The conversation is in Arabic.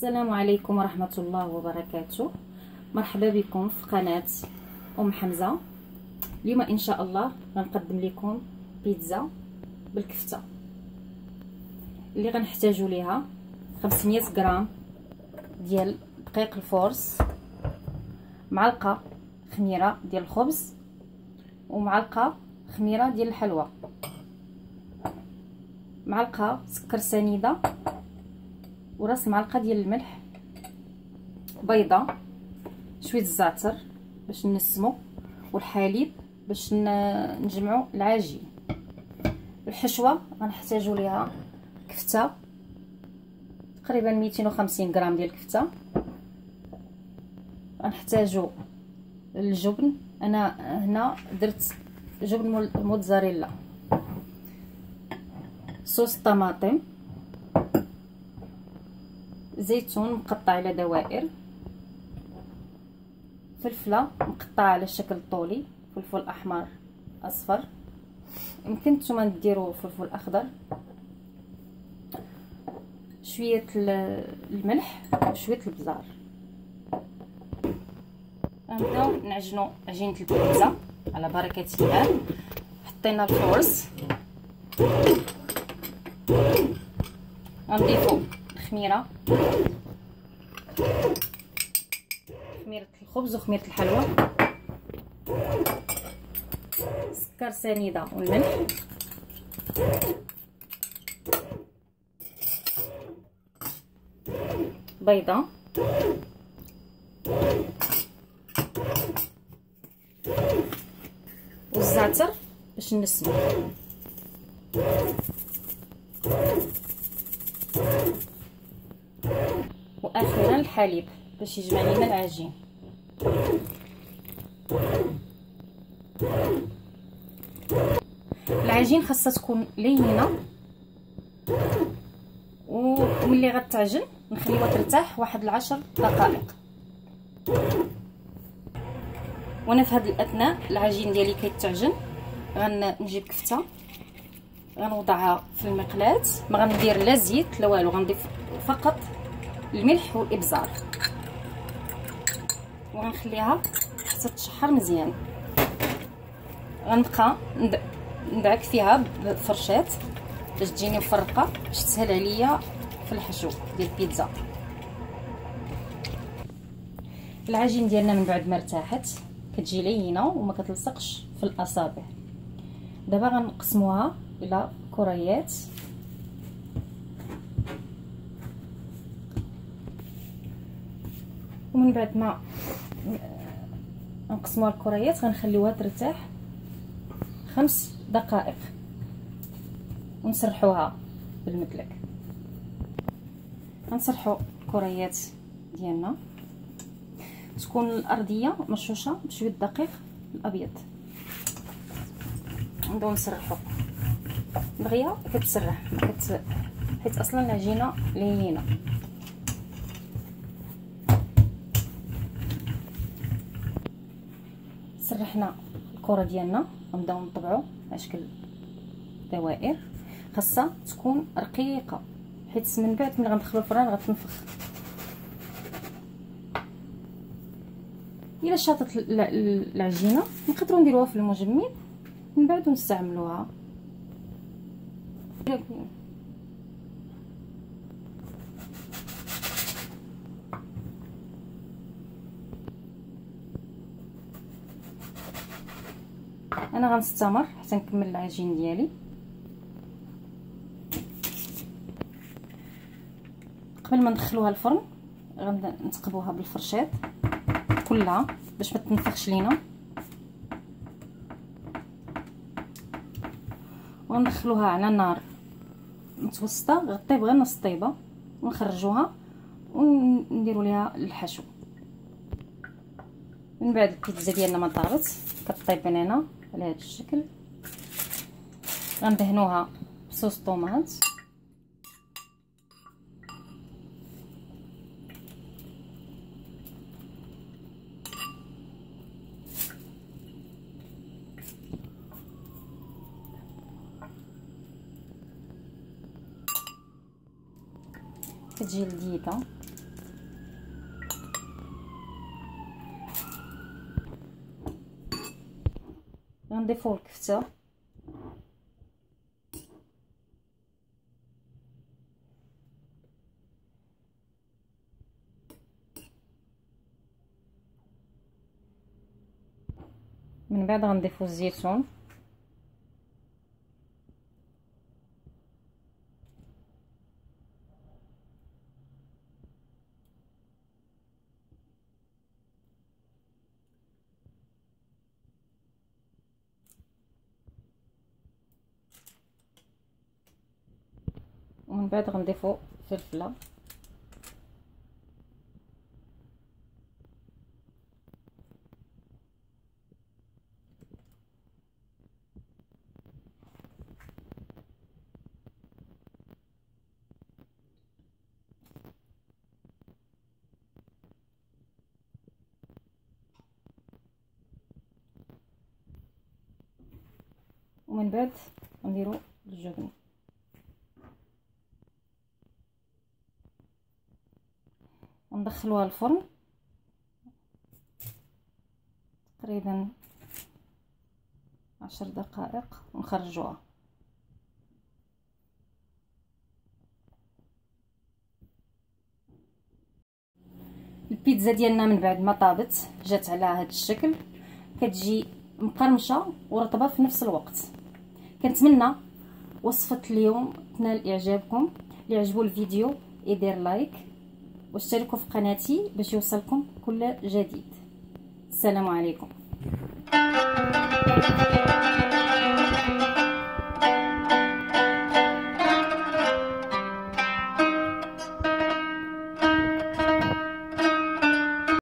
السلام عليكم ورحمة الله وبركاته. مرحبا بكم في قناة أم حمزة. اليوم إن شاء الله غنقدم لكم بيتزا بالكفتة اللي غنحتاجوا ليها 500 غرام ديال دقيق الفورس، معلقة خميرة ديال الخبز، ومعلقة خميرة ديال الحلوى، معلقة سكر سنيدة، وراس معلقة ديال الملح، بيضة، شويه الزعتر باش نسمو، والحليب باش نجمعوا العجين. الحشوه غنحتاجوا ليها كفته تقريبا 250 غرام ديال الكفته. غنحتاجوا الجبن، انا هنا درت جبن موتزاريلا، صوص طماطم، زيتون مقطع على دوائر، فلفله مقطعه على شكل طولي، فلفل احمر اصفر، يمكن نتوما ديروا فلفل اخضر، شويه الملح وشويه البزار. غنبداو نعجنوا عجينه البيتزا على بركه الله. حطينا الفورس، غنضيفوا الخميره، خميره الخبز وخميره الحلوى، سكر سنيده والملح، بيضه، والزعتر باش نسمو، واخيرا الحليب باش يجمع لنا العجين. العجين خاصها تكون لينه، وملي غتعجن نخليوها ترتاح واحد 10 دقائق. وانا في هذه الاثناء العجين ديالي كيتعجن، غنجيب كفته غنوضعها في المقلاة، ما غندير لا زيت لا والو، غنضيف فقط الملح والابزار، وغنخليها حتى تشحر مزيان. غنبقى ندعك فيها بالفرشات باش تجيني مفرقه، باش تسهل عليا في الحشو ديال البيتزا. العجين ديالنا من بعد ما ارتاحت كتجي لينه وما كتلصقش في الاصابع. دابا غنقسموها الى كريات، ومن بعد ما نقسموها الكريات غنخليوها ترتاح 5 دقائق ونسرحوها بالمدلك. غنسرحوا الكريات ديالنا، تكون الارضيه مرشوشه بشويه الدقيق الابيض. نبداو نسرحوا دغيا كتسرح حيت اصلا العجينه لينه. سرحنا الكره ديالنا، غنبداو نطبعوا على شكل دوائر. خاصها تكون رقيقه حيت من بعد ملي غندخلو الفران غتنفخ. الا شاطت العجينه نقدروا نديروها في المجمد من بعد ونستعملوها. انا غنستمر حتى نكمل العجين ديالي. قبل ما ندخلوها الفرن غنتقبوها بالفرشات كلها باش ما تنفخش لينا، وندخلوها على نار متوسطه غطيب غير نص طيبه، ونخرجوها ونديروا ليها الحشو. من بعد البيتزا ديالنا ما طابت كطيب من هنا على هذا الشكل، غندهنوها بصوص طوماط، كتجي لذيذه. غنضيفو الكفته. من بعد غنضيفو الزيتون، ومن بعد غنضيفو فلفله، ومن بعد نديرو الجبن. وندخلوها الفرن تقريبا 10 دقائق ونخرجوها. البيتزا ديالنا من بعد ما طابت جات على هذا الشكل، كتجي مقرمشه ورطبه في نفس الوقت. كنتمنى وصفه اليوم تنال اعجابكم. اللي عجبو الفيديو يدير لايك واشتركوا في قناتي باش يوصلكم كل جديد. السلام عليكم.